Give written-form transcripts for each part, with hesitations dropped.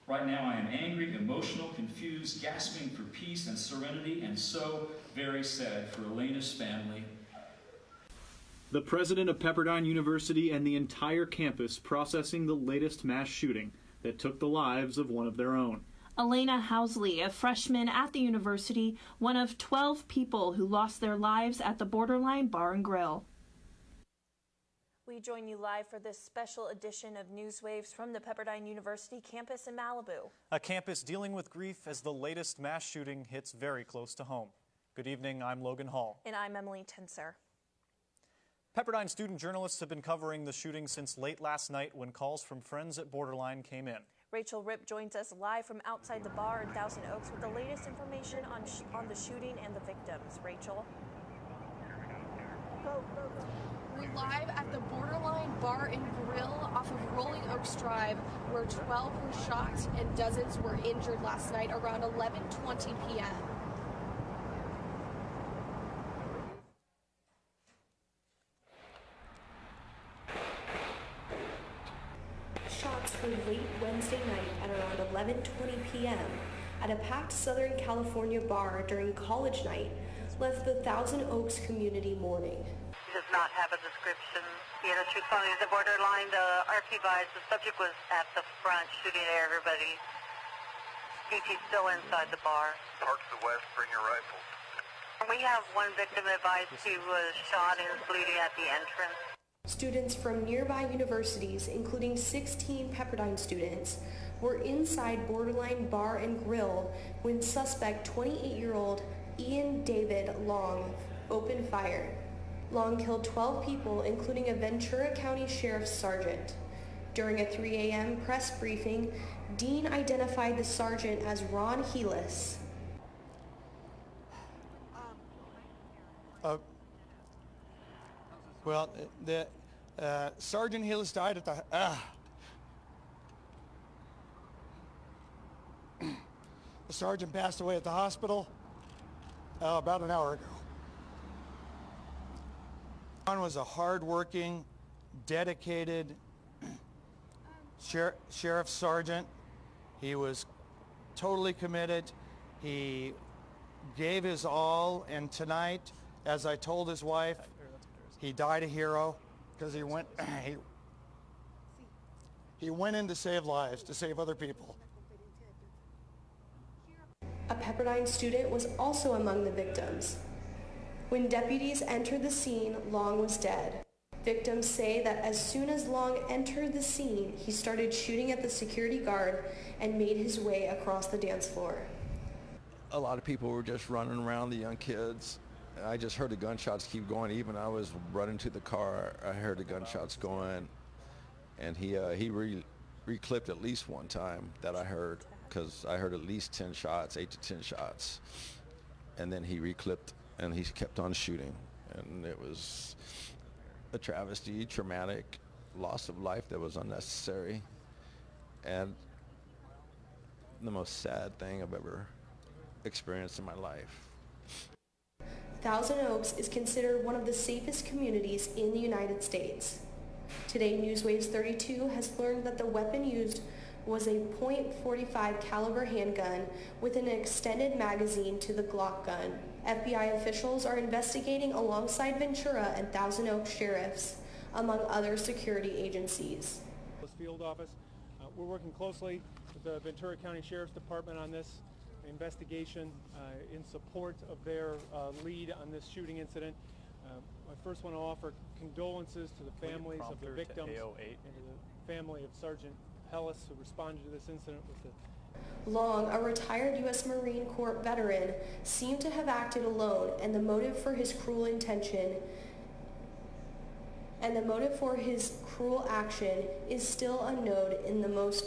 Right now I am angry, emotional, confused, gasping for peace and serenity, and so very sad for Elena's family. The president of Pepperdine University and the entire campus processing the latest mass shooting that took the lives of one of their own. Elena Housley, a freshman at the university, one of 12 people who lost their lives at the Borderline Bar and Grill. We join you live for this special edition of Newswaves from the Pepperdine University campus in Malibu. A campus dealing with grief as the latest mass shooting hits very close to home. Good evening, I'm Logan Hall. And I'm Emily Tinser. Pepperdine student journalists have been covering the shooting since late last night when calls from friends at Borderline came in. Rachel Ripp joins us live from outside the bar in Thousand Oaks with the latest information on the shooting and the victims. Rachel? We're live at the Borderline Bar and Grill off of Rolling Oaks Drive, where 12 were shot and dozens were injured last night around 11:20 p.m. Shots heard late Wednesday night at around 11:20 p.m. at a packed Southern California bar during college night left the Thousand Oaks community mourning. Does not have a description. Truth telling is the Borderline, the archivized, the subject was at the front shooting at everybody. DT's still inside the bar. Park to the west, bring your rifles. We have one victim advised he was shot and is bleeding at the entrance. Students from nearby universities, including 16 Pepperdine students, were inside Borderline Bar and Grill when suspect 28-year-old Ian David Long opened fire. Long killed 12 people, including a Ventura County Sheriff's Sergeant. During a 3 a.m. press briefing, Dean identified the sergeant as Ron Helis. Sergeant Helis died at the sergeant passed away at the hospital about an hour ago. Ron was a hard-working, dedicated sheriff sergeant. He was totally committed. He gave his all, and tonight, as I told his wife, he died a hero because he went in to save lives, to save other people. A Pepperdine student was also among the victims. When deputies entered the scene, Long was dead. Victims say that as soon as Long entered the scene, he started shooting at the security guard and made his way across the dance floor. A lot of people were just running around, the young kids. I just heard the gunshots keep going. Even I was running to the car, I heard the gunshots going. And he reclipped at least one time that I heard, because I heard at least 10 shots, 8 to 10 shots. And then he reclipped and he kept on shooting. And it was a travesty, traumatic loss of life that was unnecessary. And the most sad thing I've ever experienced in my life. Thousand Oaks is considered one of the safest communities in the United States. Today, Newswaves 32 has learned that the weapon used was a .45 caliber handgun with an extended magazine to the Glock gun. FBI officials are investigating alongside Ventura and Thousand Oaks sheriffs, among other security agencies. Field office. We're working closely with the Ventura County Sheriff's Department on this investigation in support of their lead on this shooting incident. I first want to offer condolences to the families of the victims and to the family of Sergeant Hellis, who responded to this incident with the... Long, a retired U.S. Marine Corps veteran, seemed to have acted alone, and the motive for his cruel action is still unknown in the most...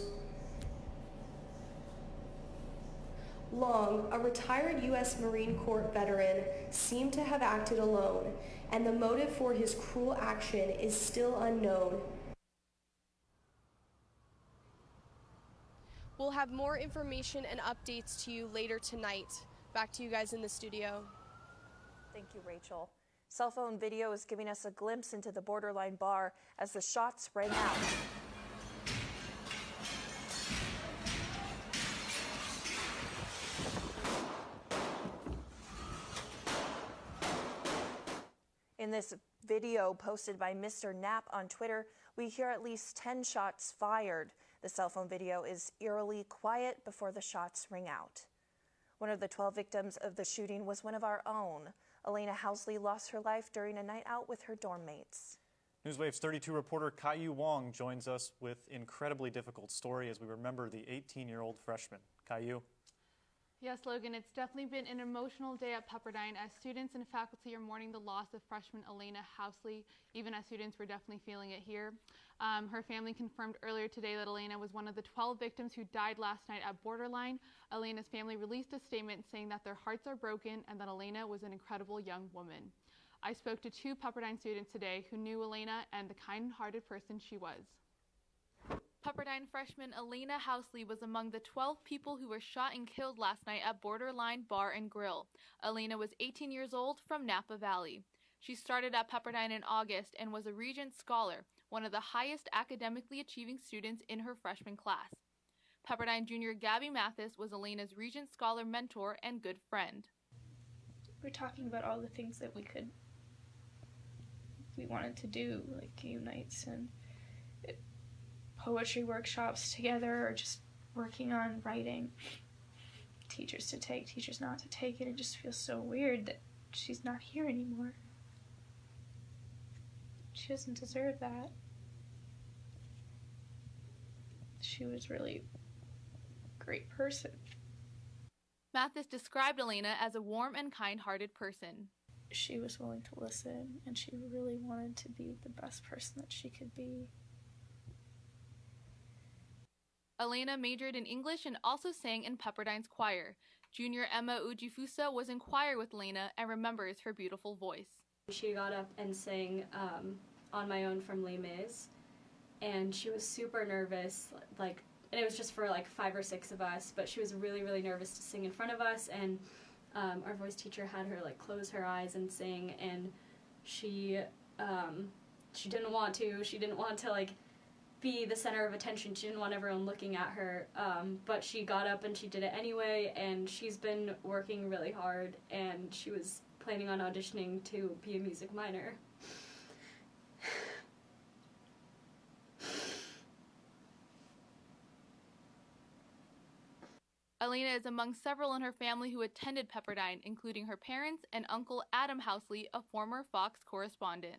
Long, a retired U.S. Marine Corps veteran, seemed to have acted alone, and the motive for his cruel action is still unknown. We'll have more information and updates to you later tonight. Back to you guys in the studio. Thank you, Rachel. Cell phone video is giving us a glimpse into the Borderline bar as the shots rang out. In this video posted by Mr. Knapp on Twitter, we hear at least 10 shots fired. The cell phone video is eerily quiet before the shots ring out. One of the 12 victims of the shooting was one of our own. Elena Housley lost her life during a night out with her dorm mates. Newswaves 32 reporter Kayiu Wong joins us with an incredibly difficult story as we remember the 18-year-old freshman. Kayiu. Yes, Logan, it's definitely been an emotional day at Pepperdine as students and faculty are mourning the loss of freshman Elena Housley. Even as students, we're definitely feeling it here. Her family confirmed earlier today that Elena was one of the 12 victims who died last night at Borderline. Elena's family released a statement saying that their hearts are broken and that Elena was an incredible young woman. I spoke to 2 Pepperdine students today who knew Elena and the kind-hearted person she was. Pepperdine freshman Elena Housley was among the 12 people who were shot and killed last night at Borderline Bar and Grill. Elena was 18 years old from Napa Valley. She started at Pepperdine in August and was a Regent Scholar, one of the highest academically achieving students in her freshman class. Pepperdine junior Gabby Mathis was Elena's Regent Scholar mentor and good friend. We're talking about all the things that we wanted to do, like game nights and poetry workshops together, or just working on writing. Teachers to take, teachers not to take, and it just feels so weird that she's not here anymore. She doesn't deserve that. She was really a great person. Mathis described Elena as a warm and kind-hearted person. She was willing to listen, and she really wanted to be the best person that she could be. Elena majored in English and also sang in Pepperdine's choir. Junior Emma Ujifusa was in choir with Elena and remembers her beautiful voice. She got up and sang On My Own from Les Mis, and she was super nervous, and it was just for 5 or 6 of us, but she was really, really nervous to sing in front of us, and our voice teacher had her close her eyes and sing, and she didn't want to. She didn't want to be the center of attention. She didn't want everyone looking at her, but she got up and she did it anyway, and she's been working really hard, and she was planning on auditioning to be a music minor. Elena is among several in her family who attended Pepperdine, including her parents and Uncle Adam Housley, a former Fox correspondent.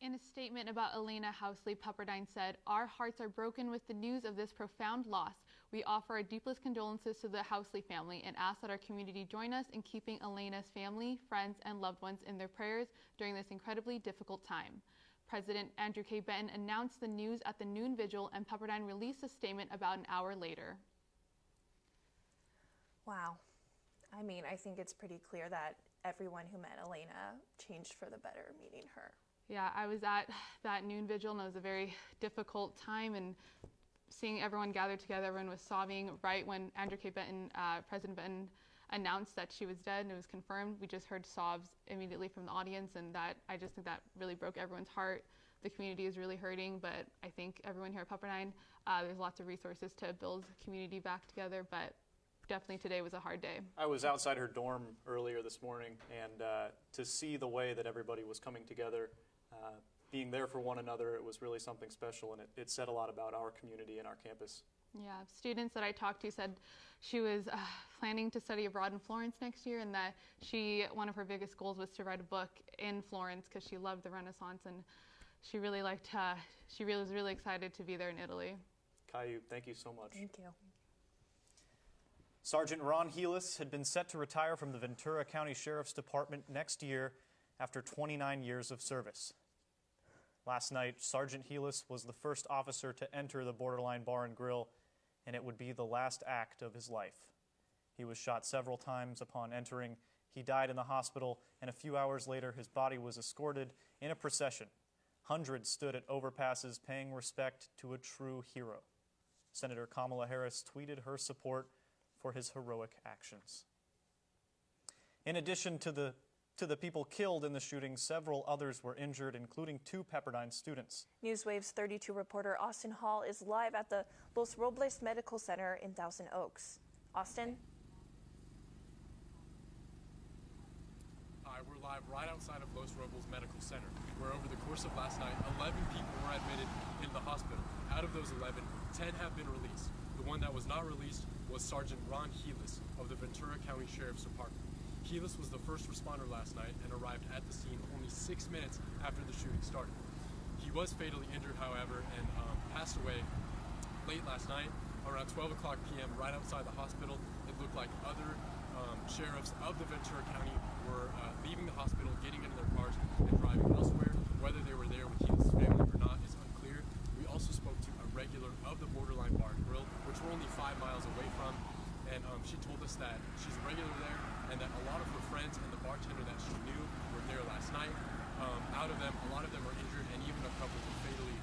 In a statement about Elena Housley, Pepperdine said, "Our hearts are broken with the news of this profound loss. We offer our deepest condolences to the Housley family and ask that our community join us in keeping Elena's family, friends, and loved ones in their prayers during this incredibly difficult time." President Andrew K. Benton announced the news at the noon vigil, and Pepperdine released a statement about an hour later. Wow. I mean, I think it's pretty clear that everyone who met Elena changed for the better meeting her. Yeah, I was at that noon vigil, and it was a very difficult time, and seeing everyone gather together, everyone was sobbing right when Andrew K. Benton, President Benton, announced that she was dead and it was confirmed. We just heard sobs immediately from the audience, and I just think that really broke everyone's heart. The community is really hurting, but I think everyone here at Pepperdine, there's lots of resources to build community back together, but definitely today was a hard day. I was outside her dorm earlier this morning, and to see the way that everybody was coming together, being there for one another, it was really something special, and it said a lot about our community and our campus. Yeah, students that I talked to said she was planning to study abroad in Florence next year, and that one of her biggest goals was to write a book in Florence because she loved the Renaissance, and she really was really excited to be there in Italy. Kayiu, thank you so much. Thank you. Sergeant Ron Helis had been set to retire from the Ventura County Sheriff's Department next year after 29 years of service. Last night, Sergeant Helis was the first officer to enter the Borderline Bar and Grill, and it would be the last act of his life. He was shot several times upon entering. He died in the hospital, and a few hours later, his body was escorted in a procession. Hundreds stood at overpasses paying respect to a true hero. Senator Kamala Harris tweeted her support for his heroic actions. In addition to the people killed in the shooting, several others were injured, including 2 Pepperdine students. Newswaves 32 reporter Austin Hall is live at the Los Robles Medical Center in Thousand Oaks. Austin? Hi, we're live right outside of Los Robles Medical Center, where over the course of last night, 11 people were admitted into the hospital. Out of those 11, 10 have been released. The one that was not released was Sergeant Ron Helis of the Ventura County Sheriff's Department. Helis was the first responder last night and arrived at the scene only 6 minutes after the shooting started. He was fatally injured, however, and passed away late last night, around 12 o'clock p.m., right outside the hospital. It looked like other sheriffs of the Ventura County were leaving the hospital, getting into their cars, and driving elsewhere. Whether they were there with Helis' family or not is unclear. We also spoke to a regular of the Borderline Bar and Grill, which we're only 5 miles away from, and she told us that she's a regular there and that a lot of her friends and the bartender that she knew were there last night. Out of them, a lot of them were injured, and even a couple were fatally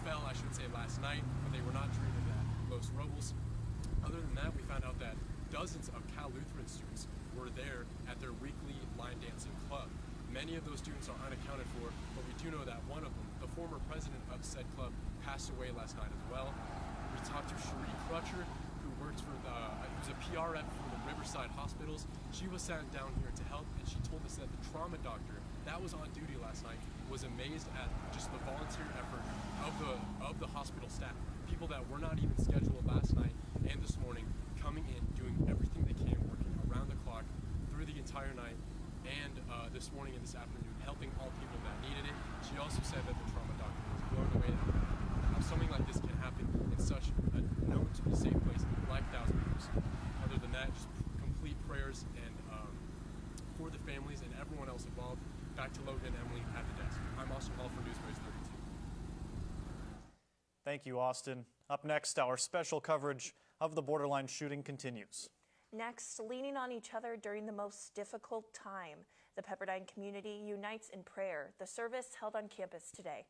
fell, I should say, last night, but they were not treated at Los Robles. Other than that, we found out that dozens of Cal Lutheran students were there at their weekly line dancing club. Many of those students are unaccounted for, but we do know that one of them, the former president of said club, passed away last night as well. We talked to Cherie Crutcher, who works for who's a PR rep for the Riverside Hospitals. She was sent down here to help, and she told us that the trauma doctor that was on duty last night was amazed at just the volunteer effort of the hospital staff. People that were not even scheduled last night and this morning coming in, doing everything they can, working around the clock through the entire night, and this morning and this afternoon, helping all people that needed it. She also said that the trauma doctor was blown away how something like this can happen in such a known to be safe place like Thousand Oaks. Other than that, just complete prayers and for the families and everyone else involved. Back to Logan and Emily at the desk. I'm Austin Hall for Newswaves 32. Thank you, Austin. Up next, our special coverage of the Borderline shooting continues. Next, leaning on each other during the most difficult time. The Pepperdine community unites in prayer. The service held on campus today.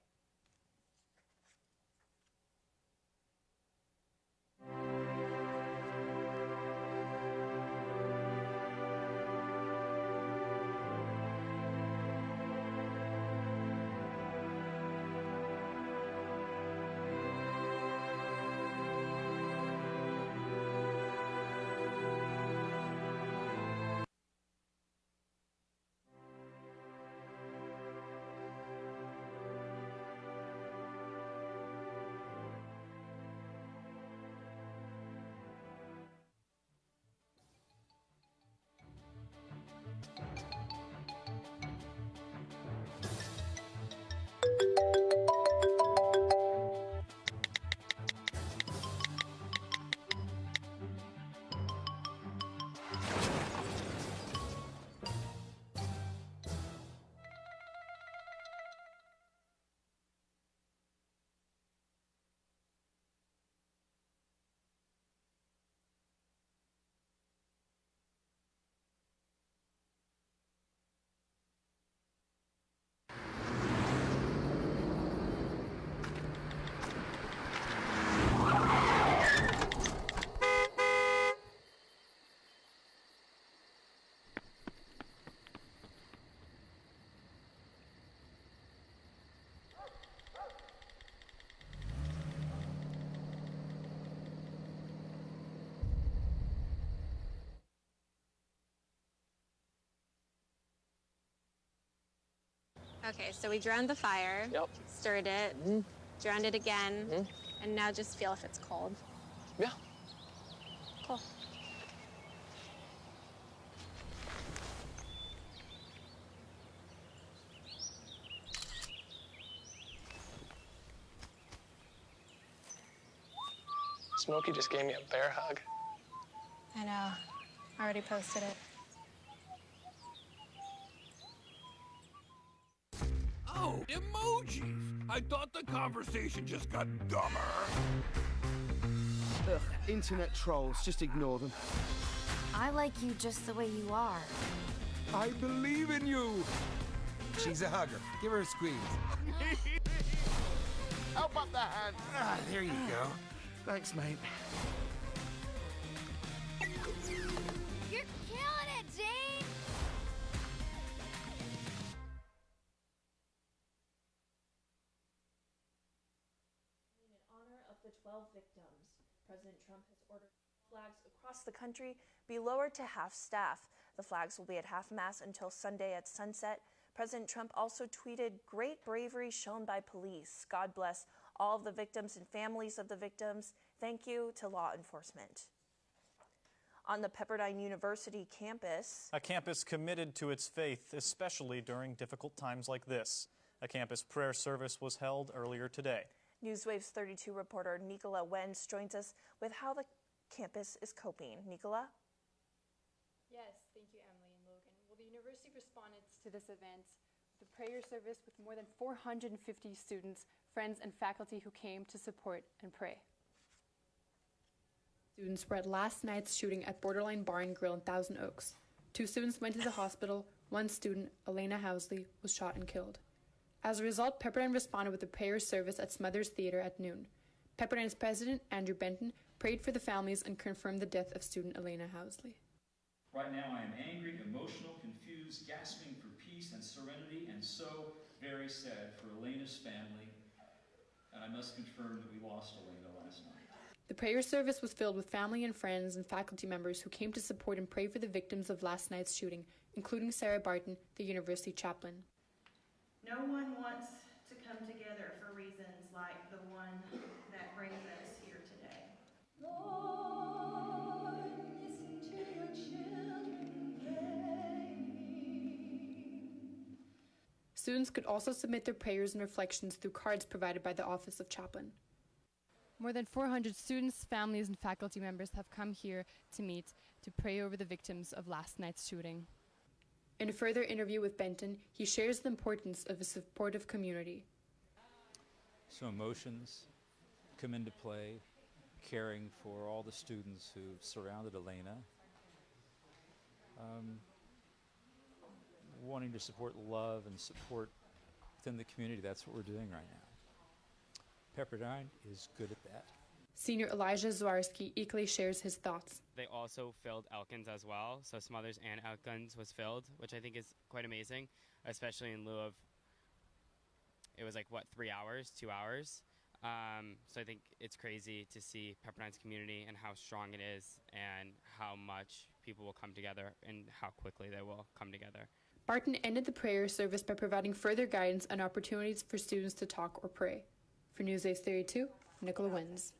Okay, so we drowned the fire, stirred it, drowned it again, and now just feel if it's cold. Yeah. Cool. Smokey just gave me a bear hug. I know. Already posted it. Oh, emojis! I thought the conversation just got dumber. Ugh, internet trolls, just ignore them. I like you just the way you are. I believe in you! She's a hugger. Give her a squeeze. How about the hand? Ah, there you go. Thanks, mate. You're killing it, Jane! In honor of the 12 victims, President Trump has ordered flags across the country be lowered to half staff. The flags will be at half-mast until Sunday at sunset. President Trump also tweeted, "Great bravery shown by police. God bless all of the victims and families of the victims. Thank you to law enforcement." On the Pepperdine University campus, a campus committed to its faith, especially during difficult times like this. A campus prayer service was held earlier today. Newswaves 32 reporter Nicola Wenz joins us with how the campus is coping. Nicola? Yes, thank you, Emily and Logan. Well, the university responded to this event with a prayer service with more than 450 students, friends, and faculty who came to support and pray. Students were at last night's shooting at Borderline Bar and Grill in Thousand Oaks. 2 students went to the hospital. 1 student, Elena Housley, was shot and killed. As a result, Pepperdine responded with a prayer service at Smothers Theater at noon. Pepperdine's president, Andrew Benton, prayed for the families and confirmed the death of student Elena Housley. Right now I am angry, emotional, confused, gasping for peace and serenity, and so very sad for Elena's family. And I must confirm that we lost Elena last night. The prayer service was filled with family and friends and faculty members who came to support and pray for the victims of last night's shooting, including Sarah Barton, the university chaplain. No one wants to come together for reasons like the one that brings us here today. Lord, listen to your children praying. Students could also submit their prayers and reflections through cards provided by the Office of Chaplain. More than 400 students, families, and faculty members have come here to meet to pray over the victims of last night's shooting. In a further interview with Benton, he shares the importance of a supportive community. So emotions come into play, caring for all the students who surrounded Elena, wanting to support love and support within the community. That's what we're doing right now. Pepperdine is good at that. Senior Elijah Zwarski equally shares his thoughts. They also filled Elkins as well, so Smothers and Elkins was filled, which I think is quite amazing, especially in lieu of, it was like, 3 hours, 2 hours? So I think it's crazy to see Pepperdine's community and how strong it is and how much people will come together and how quickly they will come together. Barton ended the prayer service by providing further guidance and opportunities for students to talk or pray. For Newswaves 32, Nicola Wenz.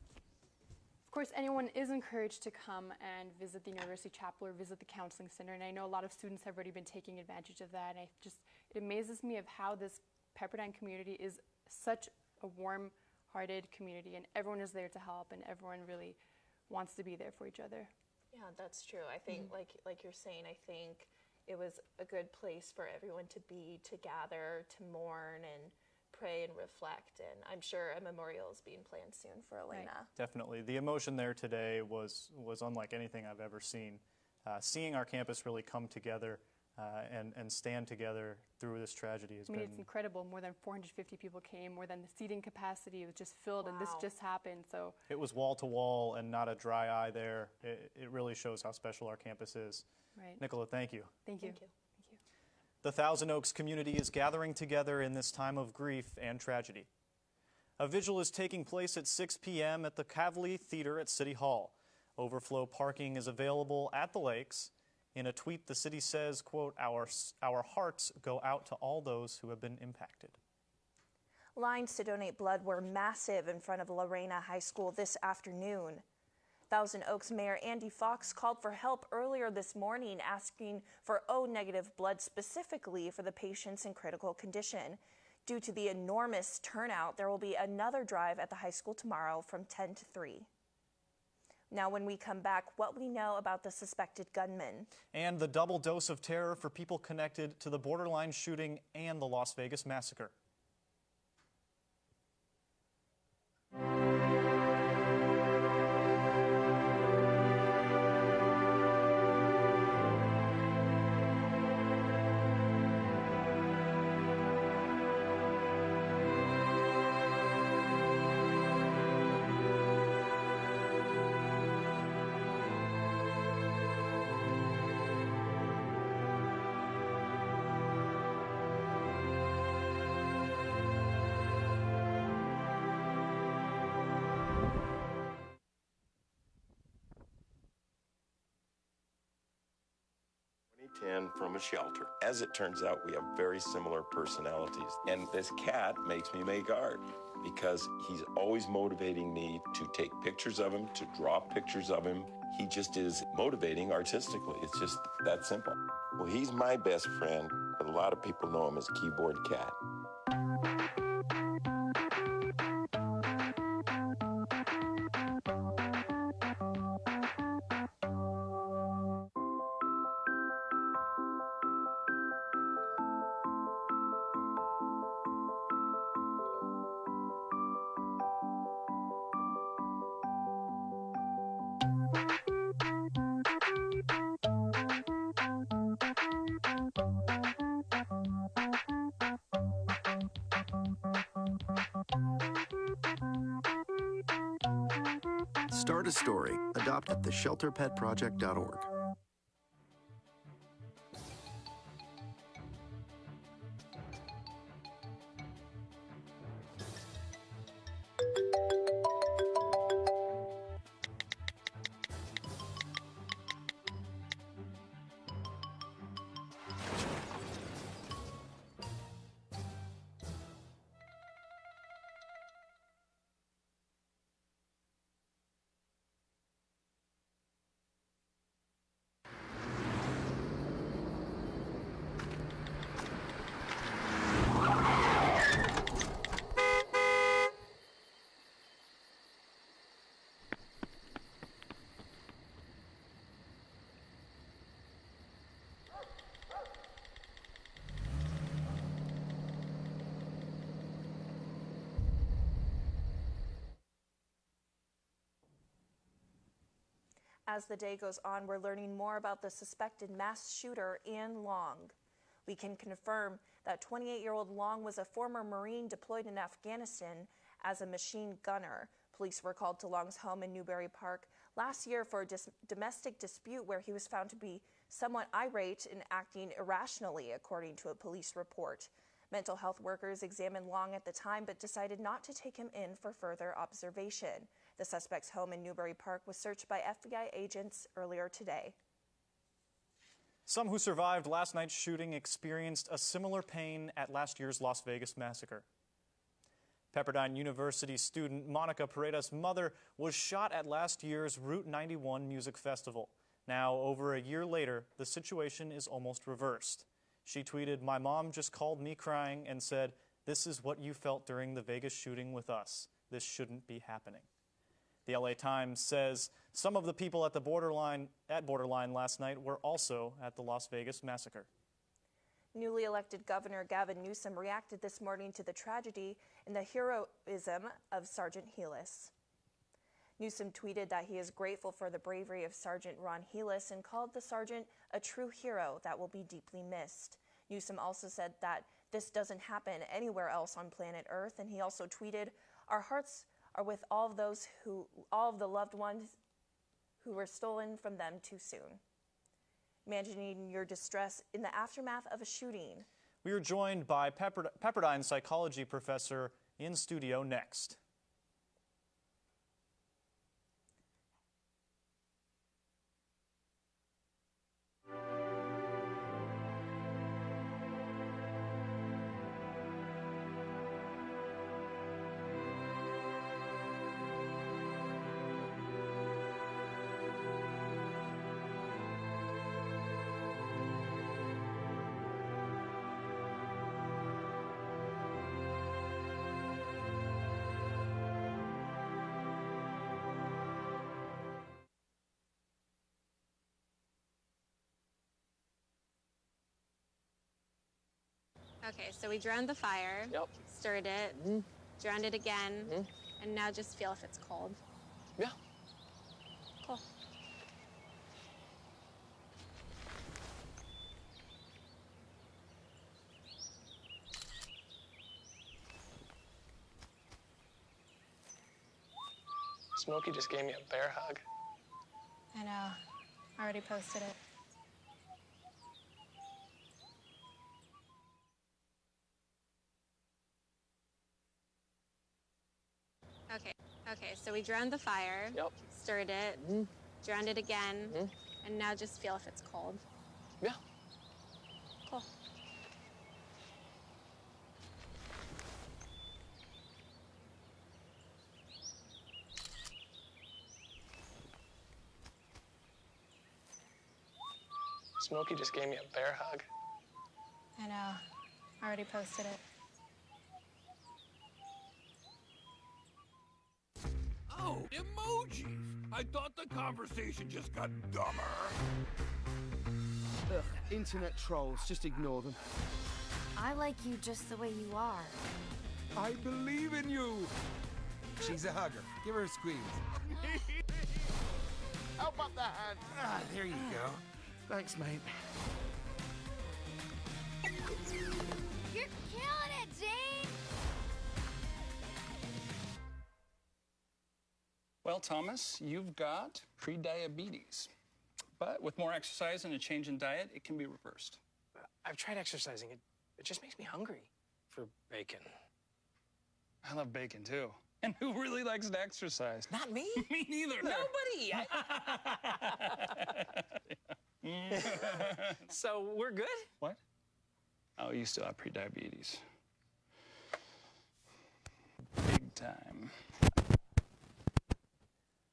Of course, anyone is encouraged to come and visit the University Chapel or visit the Counseling Center, and I know a lot of students have already been taking advantage of that, and it amazes me of how this Pepperdine community is such a warm-hearted community, and everyone is there to help, and everyone really wants to be there for each other. Yeah, that's true. I think, like you're saying, I think it was a good place for everyone to be, to gather, to mourn, and pray and reflect, and I'm sure a memorial is being planned soon for Elena. Right. Definitely. The emotion there today was unlike anything I've ever seen. Seeing our campus really come together and stand together through this tragedy has been... It's incredible. More than 450 people came, more than the seating capacity was just filled, and this just happened, so... It was wall-to-wall and not a dry eye there. It really shows how special our campus is. Right. Nicola, thank you. Thank you. The Thousand Oaks community is gathering together in this time of grief and tragedy. A vigil is taking place at 6 p.m. at the Kavli Theater at City Hall. Overflow parking is available at the lakes. In a tweet, the city says, quote, our hearts go out to all those who have been impacted. Lines to donate blood were massive in front of Lorena High School this afternoon. Thousand Oaks Mayor Andy Fox called for help earlier this morning, asking for O-negative blood specifically for the patients in critical condition. Due to the enormous turnout, there will be another drive at the high school tomorrow from 10 to 3. Now, when we come back, what we know about the suspected gunman. And the double dose of terror for people connected to the Borderline shooting and the Las Vegas massacre. 10 from a shelter. As it turns out, we have very similar personalities. And this cat makes me make art because he's always motivating me to take pictures of him, to draw pictures of him. He just is motivating artistically. It's just that simple. Well, he's my best friend, but a lot of people know him as Keyboard Cat. Start a story. Adopt at theshelterpetproject.org. As the day goes on, we're learning more about the suspected mass shooter, Ian Long. We can confirm that 28-year-old Long was a former Marine deployed in Afghanistan as a machine gunner. Police were called to Long's home in Newbury Park last year for a domestic dispute where he was found to be somewhat irate and acting irrationally, according to a police report. Mental health workers examined Long at the time but decided not to take him in for further observation. The suspect's home in Newbury Park was searched by FBI agents earlier today. Some who survived last night's shooting experienced a similar pain at last year's Las Vegas massacre. Pepperdine University student Monica Paredes' mother was shot at last year's Route 91 Music Festival. Now, over a year later, the situation is almost reversed. She tweeted, "My mom just called me crying and said, 'This is what you felt during the Vegas shooting with us. This shouldn't be happening.'" The LA Times says some of the people at Borderline last night were also at the Las Vegas massacre. Newly elected Governor Gavin Newsom reacted this morning to the tragedy and the heroism of Sergeant Helis. Newsom tweeted that he is grateful for the bravery of Sergeant Ron Helis and called the sergeant a true hero that will be deeply missed. Newsom also said that this doesn't happen anywhere else on planet Earth, and he also tweeted, "Our hearts are with all of the loved ones who were stolen from them too soon." Imagining your distress in the aftermath of a shooting. We are joined by Pepperdine psychology professor in studio next. Okay, so we drowned the fire, stirred it, drowned it again, and now just feel if it's cold. Yeah. Cool. Smokey just gave me a bear hug. I know. I already posted it. Okay, so we drowned the fire, stirred it, drowned it again, and now just feel if it's cold. Yeah. Cool. Smokey just gave me a bear hug. I know. I already posted it. Oh, emojis! I thought the conversation just got dumber. Ugh, internet trolls, just ignore them. I like you just the way you are. I believe in you. She's a hugger. Give her a squeeze. Help up the hand. Ah, there you go. Thanks, mate. You're killing it, Jane! Well, Thomas, you've got prediabetes. But with more exercise and a change in diet, it can be reversed. I've tried exercising. It just makes me hungry for bacon. I love bacon, too. And who really likes to exercise? Not me. Me neither. Nobody. So we're good? What? Oh, you still have prediabetes. Big time.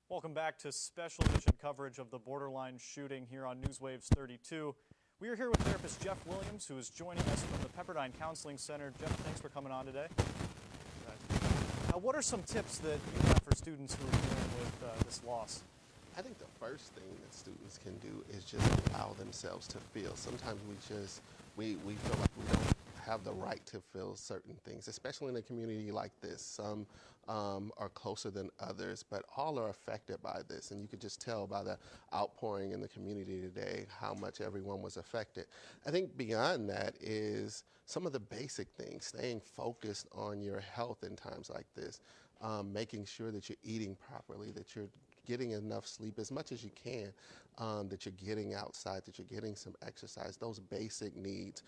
Welcome back to special edition coverage of the Borderline shooting here on Newswaves 32. We are here with therapist Jeff Williams, who is joining us from the Pepperdine Counseling Center. Jeff, thanks for coming on today. What are some tips that you have for students who are dealing with this loss? I think the first thing that students can do is just allow themselves to feel. Sometimes we feel like we don't have the right to feel certain things, especially in a community like this. Some are closer than others, but all are affected by this. And you could just tell by the outpouring in the community today how much everyone was affected. I think beyond that is some of the basic things, staying focused on your health in times like this, making sure that you're eating properly, that you're getting enough sleep as much as you can, that you're getting outside, that you're getting some exercise, those basic needs.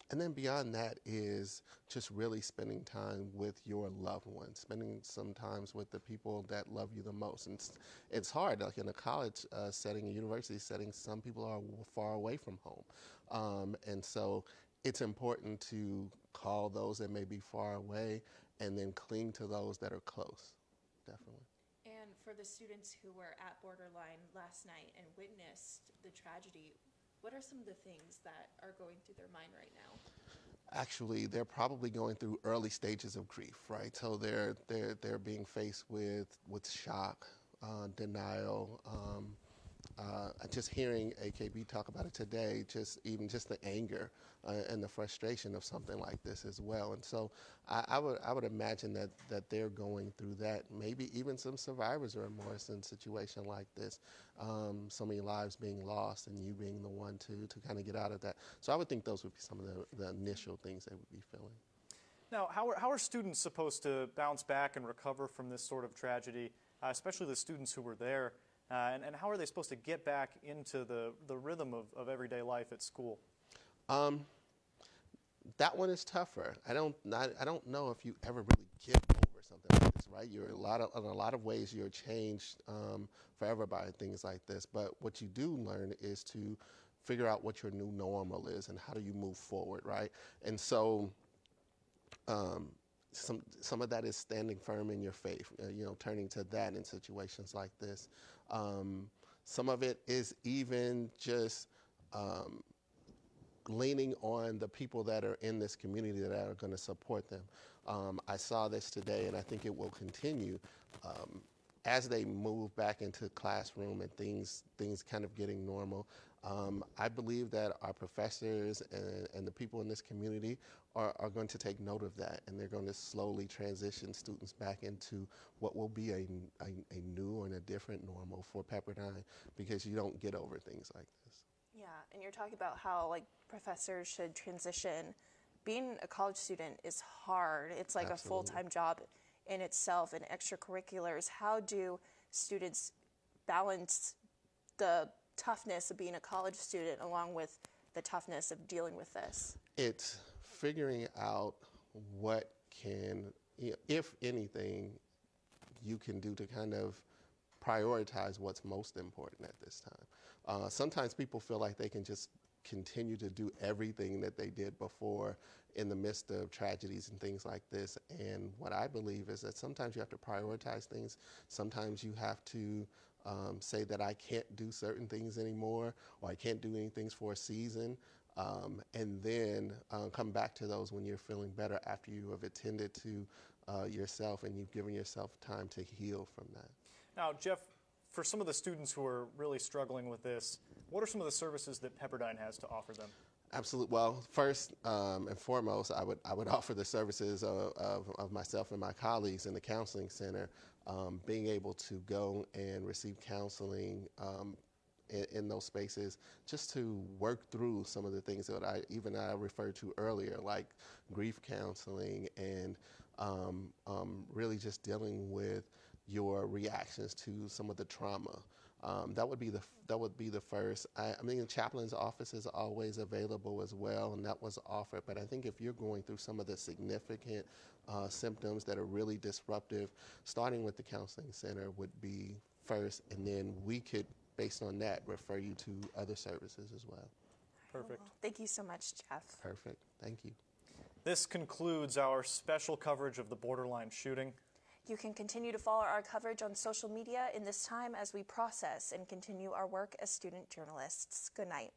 And then beyond that is just really spending time with your loved ones, spending some time with the people that love you the most. And it's hard, like in a college setting, a university setting, some people are far away from home. And so it's important to call those that may be far away and then cling to those that are close, definitely. And for the students who were at Borderline last night and witnessed the tragedy, what are some of the things that are going through their mind right now? Actually, they're probably going through early stages of grief, right? So they're being faced with shock, denial. Just hearing AKB talk about it today, just the anger and the frustration of something like this as well. And so I would imagine that they're going through that. Maybe even some survivors are immersed in a situation like this. So many lives being lost and you being the one to kind of get out of that. So I would think those would be some of the initial things they would be feeling. Now, how are students supposed to bounce back and recover from this sort of tragedy, especially the students who were there? And how are they supposed to get back into the rhythm of everyday life at school? That one is tougher. I don't know if you ever really get over something like this, right? In a lot of ways you're changed forever by things like this. But what you do learn is to figure out what your new normal is and how do you move forward, right? And so some of that is standing firm in your faith, turning to that in situations like this. Some of it is even just leaning on the people that are in this community that are going to support them. I saw this today, and I think it will continue as they move back into classroom and things kind of getting normal. I believe that our professors and the people in this community are going to take note of that, and they're going to slowly transition students back into what will be a new and a different normal for Pepperdine, because you don't get over things like this. Yeah, and you're talking about how professors should transition. Being a college student is hard. It's like Absolutely. A full-time job in itself, and extracurriculars. How do students balance the toughness of being a college student along with the toughness of dealing with this? It's figuring out what if anything, you can do to kind of prioritize what's most important at this time. Sometimes people feel like they can just continue to do everything that they did before in the midst of tragedies and things like this. And what I believe is that sometimes you have to prioritize things. Sometimes you have to say that I can't do certain things anymore, or I can't do anything for a season, and then come back to those when you're feeling better after you have attended to yourself and you've given yourself time to heal from that. Now, Jeff, for some of the students who are really struggling with this, what are some of the services that Pepperdine has to offer them? Absolutely. Well, first and foremost, I would offer the services of myself and my colleagues in the counseling center, being able to go and receive counseling in those spaces, just to work through some of the things that I referred to earlier, like grief counseling and really just dealing with your reactions to some of the trauma. That would be the first. I mean, the chaplain's office is always available as well, and that was offered. But I think if you're going through some of the significant symptoms that are really disruptive, starting with the counseling center would be first, and then we could, based on that, refer you to other services as well. Perfect. Well, thank you so much, Jeff. Perfect. Thank you. This concludes our special coverage of the Borderline shooting. You can continue to follow our coverage on social media in this time as we process and continue our work as student journalists. Good night.